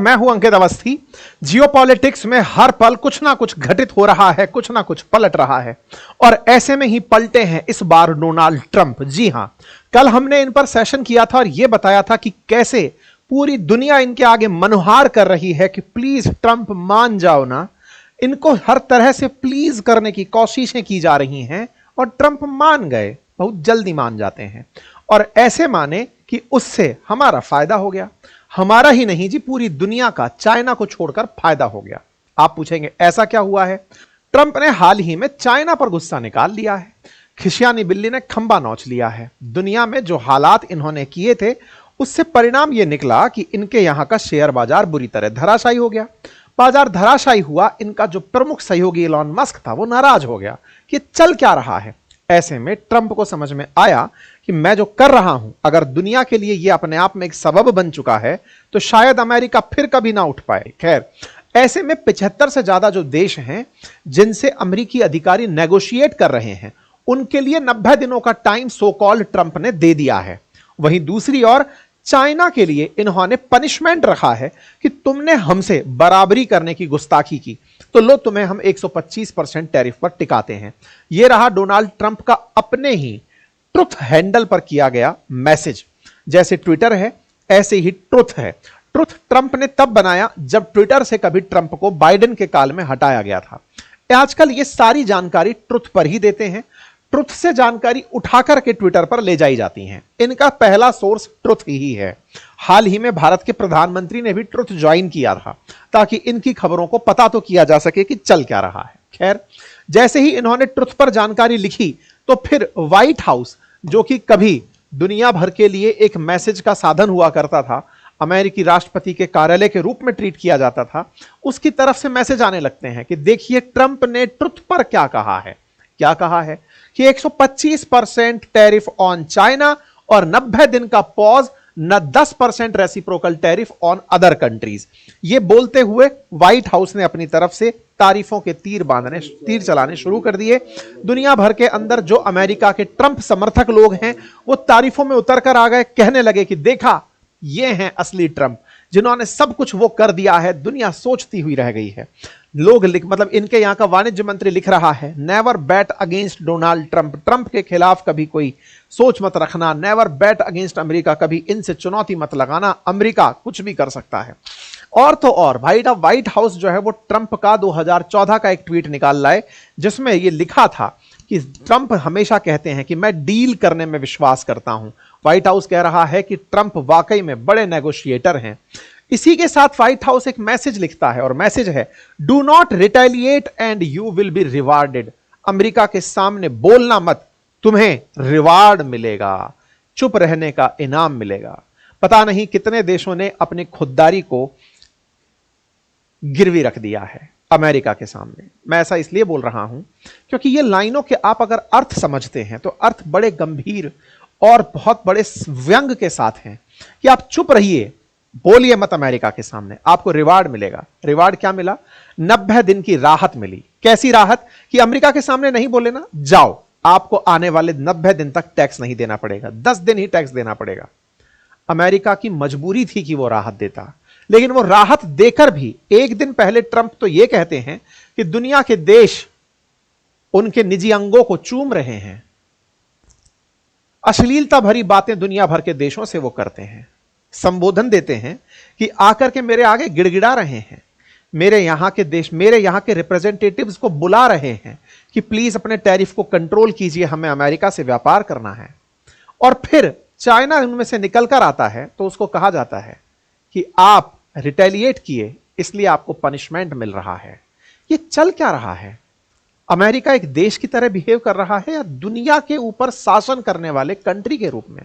मैं हूं अंकित अवस्थी। जियोपॉलिटिक्स में हर पल कुछ ना कुछ घटित हो रहा है, कुछ ना कुछ पलट रहा है और ऐसे में ही पलटे हैं इस बार डोनाल्ड ट्रंप। जी हां, कल हमने इन पर सेशन किया था और यह बताया था कि कैसे पूरी दुनिया इनके आगे मनुहार कर रही है कि प्लीज ट्रंप मान जाओ ना। इनको हर तरह से प्लीज करने की कोशिशें की जा रही हैं और ट्रंप मान गए, बहुत जल्दी मान जाते हैं और ऐसे माने कि उससे हमारा फायदा हो गया। हमारा ही नहीं जी, पूरी दुनिया का, चाइना को छोड़कर फायदा हो गया। आप पूछेंगे ऐसा क्या हुआ है? ट्रंप ने हाल ही में चाइना पर गुस्सा निकाल लिया है। खिसियानी बिल्ली ने खंबा नोच लिया है। दुनिया में जो हालात इन्होंने किए थे उससे परिणाम यह निकला कि इनके यहां का शेयर बाजार बुरी तरह धराशायी हो गया। बाजार धराशायी हुआ, इनका जो प्रमुख सहयोगी इलॉन मस्क था वो नाराज हो गया कि चल क्या रहा है। ऐसे में ट्रंप को समझ में आया कि मैं जो कर रहा हूं, अगर दुनिया के लिए यह अपने आप में एक सबब बन चुका है तो शायद अमेरिका फिर कभी ना उठ पाए। खैर, ऐसे में 75 से ज्यादा जो देश हैं जिनसे अमेरिकी अधिकारी नेगोशिएट कर रहे हैं, उनके लिए 90 दिनों का टाइम सो कॉल्ड ट्रंप ने दे दिया है। वहीं दूसरी ओर चाइना के लिए इन्होंने पनिशमेंट रखा है कि तुमने हमसे बराबरी करने की गुस्ताखी की तो लो तुम्हें हम 125% टैरिफ पर टिकाते हैं। यह रहा डोनाल्ड ट्रंप का अपने ही ट्रुथ हैंडल पर किया गया मैसेज। जैसे ट्विटर है ऐसे ही ट्रुथ है। ट्रुथ ट्रंप ने तब बनाया जब ट्विटर से कभी ट्रंप को बाइडेन के काल में हटाया गया था। आजकल ये सारी जानकारी ट्रुथ पर ही देते हैं। ट्रुथ से जानकारी उठाकर के ट्विटर पर ले जाई जाती हैं। इनका पहला सोर्स ट्रुथ ही है। हाल ही में भारत के प्रधानमंत्री ने भी ट्रुथ ज्वाइन किया था ताकि इनकी खबरों को पता तो किया जा सके कि चल क्या रहा है। खैर, जैसे ही इन्होंने ट्रुथ पर जानकारी लिखी तो फिर व्हाइट हाउस, जो कि कभी दुनिया भर के लिए एक मैसेज का साधन हुआ करता था, अमेरिकी राष्ट्रपति के कार्यालय के रूप में ट्रीट किया जाता था, उसकी तरफ से मैसेज आने लगते हैं कि देखिए ट्रंप ने ट्रुथ पर क्या कहा है। क्या कहा है कि 125% टैरिफ ऑन चाइना और 90 दिन का पॉज, न 10% reciprocal tariff on other countries. ये बोलते हुए व्हाइट हाउस ने अपनी तरफ से तारीफों के तीर चलाने शुरू कर दिए। दुनिया भर के अंदर जो अमेरिका के ट्रंप समर्थक लोग हैं वो तारीफों में उतर कर आ गए, कहने लगे कि देखा ये हैं असली ट्रंप, जिन्होंने सब कुछ वो कर दिया है, दुनिया सोचती हुई रह गई है। लोग मतलब इनके यहां का वाणिज्य मंत्री लिख रहा है, never bat against Donald Trump. Trump के खिलाफ कभी कोई सोच मत रखना। नेवर बैट अगेंस्ट अमेरिका, कभी इनसे चुनौती मत लगाना, अमेरिका कुछ भी कर सकता है। और तो और व्हाइट हाउस जो है वो ट्रंप का 2014 का एक ट्वीट निकाल लाए जिसमें ये लिखा था कि ट्रंप हमेशा कहते हैं कि मैं डील करने में विश्वास करता हूं। व्हाइट हाउस कह रहा है कि ट्रंप वाकई में बड़े नेगोशिएटर हैं। इसी के साथ व्हाइट हाउस एक मैसेज लिखता है और मैसेज है, do not retaliate and you will be rewarded. America के सामने बोलना मत, तुम्हें रिवार्ड मिलेगा, चुप रहने का इनाम मिलेगा। पता नहीं कितने देशों ने अपनी खुददारी को गिरवी रख दिया है अमेरिका के सामने। मैं ऐसा इसलिए बोल रहा हूं क्योंकि ये लाइनों के आप अगर अर्थ समझते हैं तो अर्थ बड़े गंभीर और बहुत बड़े व्यंग के साथ हैं कि आप चुप रहिए, बोलिए मत अमेरिका के सामने, आपको रिवार्ड मिलेगा। रिवार्ड क्या मिला? 90 दिन की राहत मिली। कैसी राहत? कि अमेरिका के सामने नहीं बोले ना, जाओ, आपको आने वाले 90 दिन तक टैक्स नहीं देना पड़ेगा, 10 दिन ही टैक्स देना पड़ेगा। अमेरिका की मजबूरी थी कि वो राहत देता, लेकिन वो राहत देकर भी एक दिन पहले ट्रंप तो ये कहते हैं कि दुनिया के देश उनके निजी अंगों को चूम रहे हैं। अश्लीलता भरी बातें दुनिया भर के देशों से वो करते हैं, संबोधन देते हैं कि आकर के मेरे आगे गिड़गिड़ा रहे हैं, मेरे यहां के देश, मेरे यहां के रिप्रेजेंटेटिव्स को बुला रहे हैं कि प्लीज अपने टैरिफ को कंट्रोल कीजिए, हमें अमेरिका से व्यापार करना है। और फिर चाइना उनमें से निकल कर आता है तो उसको कहा जाता है कि आप रिटेलिएट किए इसलिए आपको पनिशमेंट मिल रहा है। ये चल क्या रहा है? अमेरिका एक देश की तरह बिहेव कर रहा है या दुनिया के ऊपर शासन करने वाले कंट्री के रूप में?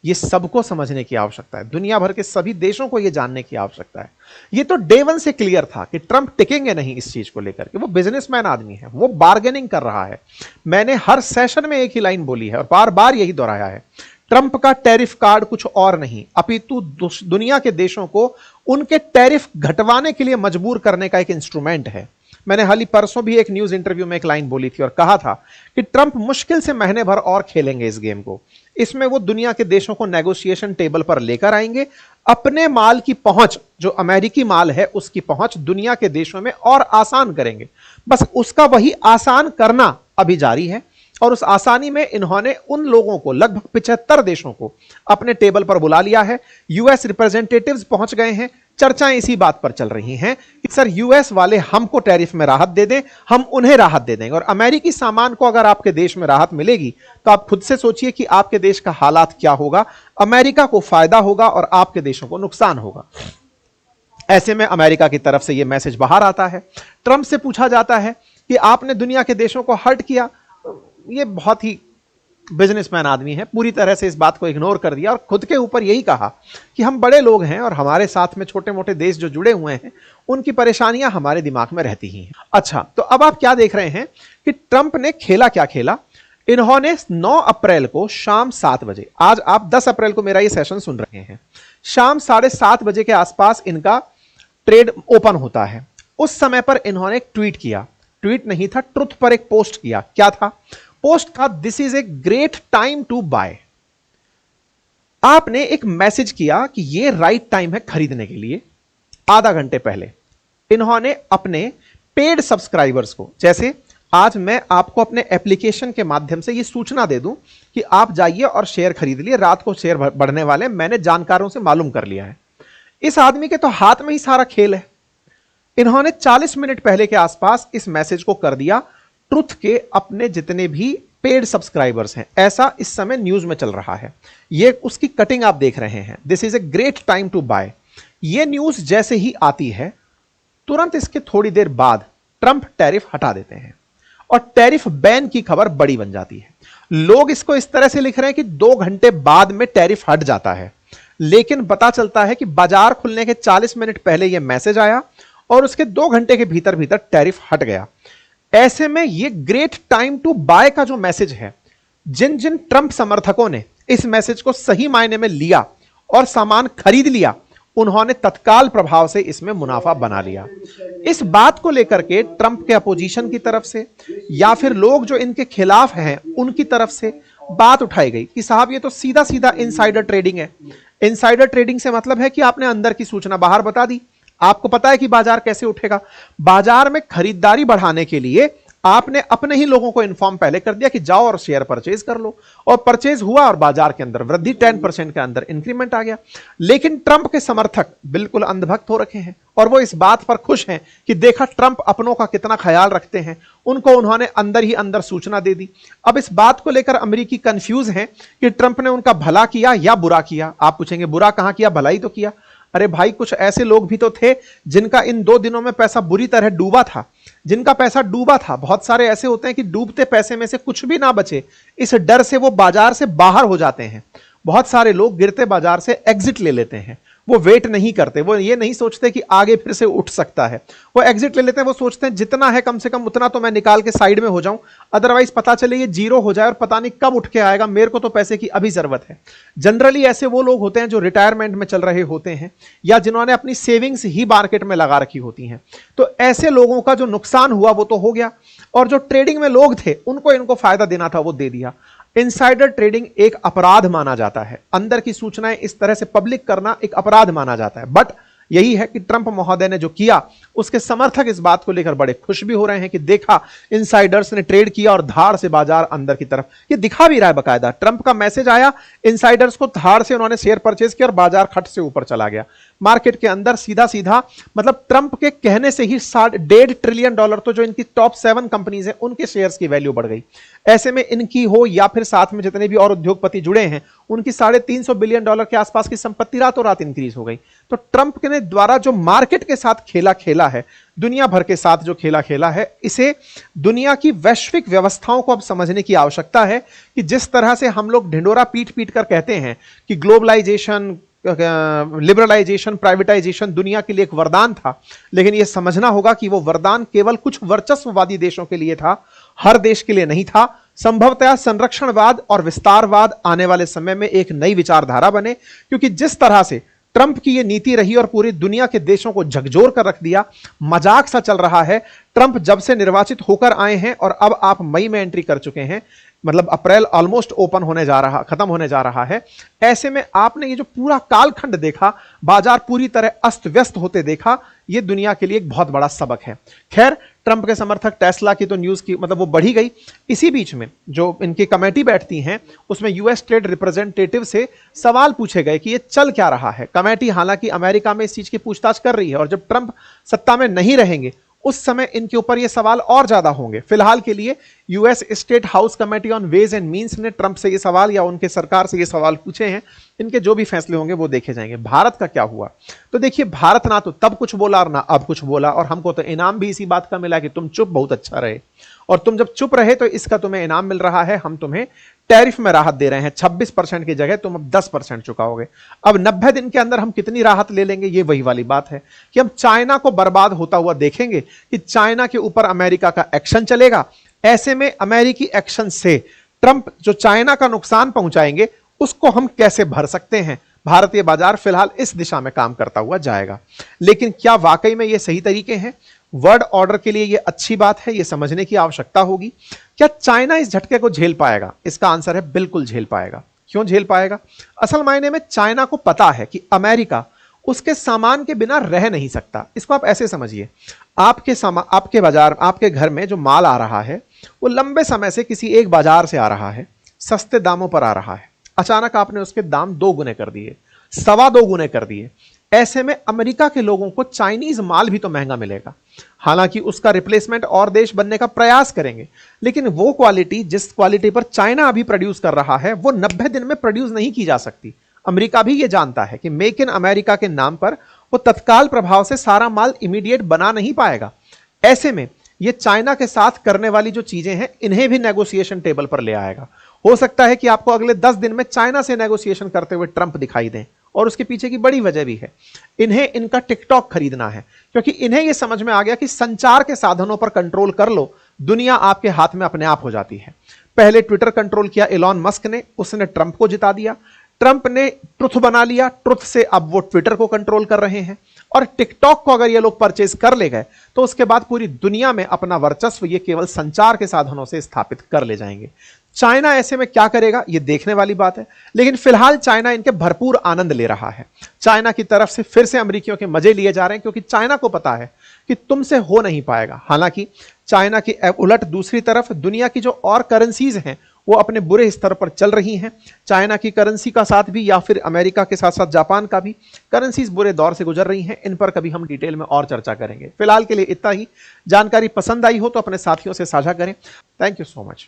ये सबको समझने की आवश्यकता है। दुनिया भर के सभी देशों को यह जानने की आवश्यकता है। यह तो डे वन से क्लियर था कि ट्रंप टिकेंगे नहीं इस चीज को लेकर के। वो बिजनेसमैन आदमी है, वो बार्गेनिंग कर रहा है। मैंने हर सेशन में एक ही लाइन बोली है और बार बार यही दोहराया है, ट्रंप का टैरिफ कार्ड कुछ और नहीं अपितु दुनिया के देशों को उनके टैरिफ घटवाने के लिए मजबूर करने का एक इंस्ट्रूमेंट है। मैंने हाल ही परसों भी एक न्यूज इंटरव्यू में एक लाइन बोली थी और कहा था कि ट्रंप मुश्किल से महीने भर और खेलेंगे इस गेम को। इसमें वो दुनिया के देशों को नेगोशिएशन टेबल पर लेकर आएंगे, अपने माल की पहुंच, जो अमेरिकी माल है उसकी पहुंच दुनिया के देशों में और आसान करेंगे। बस उसका वही आसान करना अभी जारी है और उस आसानी में इन्होंने उन लोगों को, लगभग 75 देशों को अपने टेबल पर बुला लिया है। यूएस रिप्रेजेंटेटिव्स पहुंच गए हैं। चर्चाएं इसी बात पर चल रही हैं कि सर यूएस वाले हमको टैरिफ में राहत दे दें, हम उन्हें राहत दे देंगे। और अमेरिकी सामान को अगर आपके देश में राहत मिलेगी तो आप खुद से सोचिए कि आपके देश का हालात क्या होगा। अमेरिका को फायदा होगा और आपके देशों को नुकसान होगा। ऐसे में अमेरिका की तरफ से यह मैसेज बाहर आता है। ट्रंप से पूछा जाता है कि आपने दुनिया के देशों को हर्ट किया। ये बहुत ही बिजनेसमैन आदमी है, पूरी तरह से इस बात को इग्नोर कर दिया और खुद के ऊपर यही कहा कि हम बड़े लोग हैं और हमारे साथ में छोटे मोटे देश जो जुड़े हुए हैं उनकी परेशानियां हमारे दिमाग में रहती ही हैं। अच्छा, तो अब आप क्या देख रहे हैं कि ट्रंप ने खेला क्या खेला। इन्होंने 9 अप्रैल को शाम 7 बजे, आज आप 10 अप्रैल को मेरा ये सेशन सुन रहे हैं, शाम 7:30 बजे के आसपास इनका ट्रेड ओपन होता है। उस समय पर इन्होंने एक ट्वीट किया, ट्वीट नहीं था, ट्रुथ पर एक पोस्ट किया। क्या था पोस्ट? था this is a great time to buy. आपने एक मैसेज किया कि ये राइट टाइम है खरीदने के लिए। आधा घंटे पहले इन्होंने अपने पेड सब्सक्राइबर्स को, जैसे आज मैं आपको अपने एप्लीकेशन के माध्यम से ये सूचना दे दूं कि आप जाइए और शेयर खरीद लिए, रात को शेयर बढ़ने वाले, मैंने जानकारों से मालूम कर लिया है। इस आदमी के तो हाथ में ही सारा खेल है। इन्होंने 40 मिनट पहले के आसपास इस मैसेज को कर दिया ट्रुथ के अपने जितने भी पेड सब्सक्राइबर्स हैं। ऐसा इस समय न्यूज में चल रहा है। ये उसकी कटिंग आप देख रहे हैं, this is a great time to buy. ये न्यूज जैसे ही आती है तुरंत इसके थोड़ी देर बाद ट्रंप टैरिफ हटा देते हैं और टैरिफ बैन की खबर बड़ी बन जाती है। लोग इसको इस तरह से लिख रहे हैं कि 2 घंटे बाद में टैरिफ हट जाता है, लेकिन पता चलता है कि बाजार खुलने के 40 मिनट पहले यह मैसेज आया और उसके 2 घंटे के भीतर भीतर टैरिफ हट गया। ऐसे में यह ग्रेट टाइम टू बाय का जो मैसेज है, जिन जिन ट्रंप समर्थकों ने इस मैसेज को सही मायने में लिया और सामान खरीद लिया, उन्होंने तत्काल प्रभाव से इसमें मुनाफा बना लिया। इस बात को लेकर के ट्रंप के अपोजिशन की तरफ से या फिर लोग जो इनके खिलाफ हैं उनकी तरफ से बात उठाई गई कि साहब ये तो सीधा सीधा इनसाइडर ट्रेडिंग है। इनसाइडर ट्रेडिंग से मतलब है कि आपने अंदर की सूचना बाहर बता दी। आपको पता है कि बाजार कैसे उठेगा। बाजार में खरीदारी बढ़ाने के लिए आपने अपने ही लोगों को इन्फॉर्म पहले कर दिया कि जाओ और शेयर परचेज कर लो, और परचेज हुआ और बाजार के अंदर वृद्धि, 10% के अंदर इंक्रीमेंट आ गया। लेकिन ट्रंप के समर्थक बिल्कुल अंधभक्त हो रखे हैं और वो इस बात पर खुश हैं कि देखा ट्रंप अपनों का कितना ख्याल रखते हैं। उनको उन्होंने अंदर ही अंदर सूचना दे दी। अब इस बात को लेकर अमेरिकी कंफ्यूज हैं कि ट्रंप ने उनका भला किया या बुरा किया। आप पूछेंगे बुरा कहां किया, भला ही तो किया। अरे भाई, कुछ ऐसे लोग भी तो थे जिनका इन 2 दिनों में पैसा बुरी तरह डूबा था, जिनका पैसा डूबा था। बहुत सारे ऐसे होते हैं कि डूबते पैसे में से कुछ भी ना बचे, इस डर से वो बाजार से बाहर हो जाते हैं। बहुत सारे लोग गिरते बाजार से एग्जिट ले लेते हैं। वो वेट नहीं करते, वो ये नहीं सोचते कि आगे फिर से उठ सकता है। वो एग्जिट ले लेते हैं। वो सोचते हैं जितना है कम से कम उतना तो मैं निकाल के साइड में हो जाऊं, अदरवाइज पता चले ये जीरो हो जाए और पता नहीं कब उठ के आएगा, मेरे को तो पैसे की अभी जरूरत है। जनरली ऐसे वो लोग होते हैं जो रिटायरमेंट में चल रहे होते हैं या जिन्होंने अपनी सेविंग्स ही मार्केट में लगा रखी होती हैं। तो ऐसे लोगों का जो नुकसान हुआ वो तो हो गया, और जो ट्रेडिंग में लोग थे उनको इनको फायदा देना था वो दे दिया। इनसाइडर ट्रेडिंग एक अपराध माना जाता है। अंदर की सूचनाएं इस तरह से पब्लिक करना एक अपराध माना जाता है। बट यही है कि ट्रंप महोदय ने जो किया, उसके समर्थक इस बात को लेकर बड़े खुश भी हो रहे हैं कि देखा इनसाइडर्स ने ट्रेड किया और धाड़ से बाजार अंदर की तरफ, ये दिखा भी रहा है बकायदा। ट्रंप का मैसेज आया, इनसाइडर्स को धाड़ से उन्होंने शेयर परचेज किया और बाजार खट से ऊपर चला गया। मार्केट के अंदर सीधा सीधा, मतलब ट्रंप के कहने से ही $1.5 ट्रिलियन तो जो इनकी टॉप 7 कंपनीज हैं उनके शेयर्स की वैल्यू बढ़ गई। ऐसे में इनकी हो या फिर साथ में जितने भी और उद्योगपति जुड़े हैं, उनकी $350 बिलियन के आसपास की संपत्ति रातों रात इंक्रीज हो गई। तो ट्रंप के द्वारा जो मार्केट के साथ खेला है, दुनिया भर के साथ जो खेला है, इसे दुनिया की वैश्विक व्यवस्थाओं को अब समझने की आवश्यकता है कि जिस तरह से हम लोग ढिंडोरा पीट पीट कर कहते हैं कि ग्लोबलाइजेशन, लिबरलाइजेशन, प्राइवेटाइजेशन दुनिया के लिए एक वरदान था, लेकिन यह समझना होगा कि वो वरदान केवल कुछ वर्चस्ववादी देशों के लिए था, हर देश के लिए नहीं था। संभवतः संरक्षणवाद और विस्तारवाद आने वाले समय में एक नई विचारधारा बने, क्योंकि जिस तरह से ट्रंप की यह नीति रही और पूरी दुनिया के देशों को झकझोर कर रख दिया। मजाक सा चल रहा है। ट्रंप जब से निर्वाचित होकर आए हैं और अब आप मई में एंट्री कर चुके हैं, मतलब अप्रैल ऑलमोस्ट खत्म होने जा रहा है। ऐसे में आपने ये जो पूरा कालखंड देखा, बाजार पूरी तरह अस्त व्यस्त होते देखा, ये दुनिया के लिए एक बहुत बड़ा सबक है। खैर, ट्रंप के समर्थक टेस्ला की तो न्यूज की मतलब वो बढ़ी गई। इसी बीच में जो इनकी कमेटी बैठती हैं, उसमें यूएस ट्रेड रिप्रेजेंटेटिव से सवाल पूछे गए कि ये चल क्या रहा है। कमेटी हालांकि अमेरिका में इस चीज की पूछताछ कर रही है और जब ट्रंप सत्ता में नहीं रहेंगे उस समय इनके ऊपर ये सवाल और ज्यादा होंगे। फिलहाल के लिए US state house committee on ways and means ने ट्रंप से ये सवाल या उनके सरकार से ये सवाल पूछे हैं। इनके जो भी फैसले होंगे वो देखे जाएंगे। भारत का क्या हुआ, तो देखिए, भारत ना तो तब कुछ बोला और ना अब कुछ बोला, और हमको तो इनाम भी इसी बात का मिला कि तुम चुप बहुत अच्छा रहे, और तुम जब चुप रहे तो इसका तुम्हें इनाम मिल रहा है। हम तुम्हें टैरिफ में राहत दे रहे हैं। 26% की जगह तुम अब 10% चुकाओगे। अब 90 दिन के अंदर हम कितनी राहत ले लेंगे, ये वही वाली बात है कि हम चाइना को बर्बाद होता हुआ देखेंगे कि चाइना के ऊपर अमेरिका का एक्शन चलेगा। ऐसे में अमेरिकी एक्शन से ट्रंप जो चाइना का नुकसान पहुंचाएंगे उसको हम कैसे भर सकते हैं। भारतीय बाजार फिलहाल इस दिशा में काम करता हुआ जाएगा। लेकिन क्या वाकई में ये सही तरीके हैं? वर्ल्ड ऑर्डर के लिए ये अच्छी बात है, ये समझने की आवश्यकता होगी। क्या चाइना इस झटके को झेल पाएगा? इसका आंसर है बिल्कुल झेल पाएगा। क्यों झेल पाएगा? असल मायने में चाइना को पता है कि अमेरिका उसके सामान के बिना रह नहीं सकता। इसको आप ऐसे समझिए, आपके बाजार, आपके घर में जो माल आ रहा है वो लंबे समय से किसी एक बाजार से आ रहा है, सस्ते दामों पर आ रहा है। अचानक आपने उसके दाम 2 गुने कर दिए, 2.25 गुने कर दिए। ऐसे में अमेरिका के लोगों को चाइनीज माल भी तो महंगा मिलेगा। हालांकि उसका रिप्लेसमेंट और देश बनने का प्रयास करेंगे, लेकिन वो क्वालिटी जिस क्वालिटी पर चाइना अभी प्रोड्यूस कर रहा है वो 90 दिन में प्रोड्यूस नहीं की जा सकती। अमेरिका भी ये जानता है कि मेक इन अमेरिका के नाम पर वो तत्काल प्रभाव से सारा माल इमीडिएट बना नहीं पाएगा। ऐसे में ये चाइना के साथ करने वाली जो चीजें हैं इन्हें भी नेगोशिएशन टेबल पर ले आएगा। हो सकता है कि आपको अगले 10 दिन में चाइना से नेगोशिएशन करते हुए ट्रंप दिखाई दें, और उसके पीछे की बड़ी वजह भी है, इन्हें इनका टिकटॉक खरीदना है। क्योंकि इन्हें यह समझ में आ गया कि संचार के साधनों पर कंट्रोल कर लो, दुनिया आपके हाथ में अपने आप हो जाती है। पहले ट्विटर कंट्रोल किया एलॉन मस्क ने, उसने ट्रंप को जिता दिया। ट्रंप ने ट्रुथ बना लिया, ट्रुथ से अब वो ट्विटर को कंट्रोल कर रहे हैं। और टिकटॉक को अगर ये लोग परचेज कर ले गए तो उसके बाद पूरी दुनिया में अपना वर्चस्व ये केवल संचार के साधनों से स्थापित कर ले जाएंगे। चाइना ऐसे में क्या करेगा ये देखने वाली बात है, लेकिन फिलहाल चाइना इनके भरपूर आनंद ले रहा है। चाइना की तरफ से फिर से अमेरिकियों के मजे लिए जा रहे हैं, क्योंकि चाइना को पता है कि तुमसे हो नहीं पाएगा। हालांकि चाइना की उलट दूसरी तरफ दुनिया की जो और करेंसीज हैं वो अपने बुरे स्तर पर चल रही हैं। चाइना की करेंसी का साथ भी, या फिर अमेरिका के साथ साथ जापान का भी करेंसीज बुरे दौर से गुजर रही हैं। इन पर कभी हम डिटेल में और चर्चा करेंगे। फिलहाल के लिए इतना ही। जानकारी पसंद आई हो तो अपने साथियों से साझा करें। Thank you so much.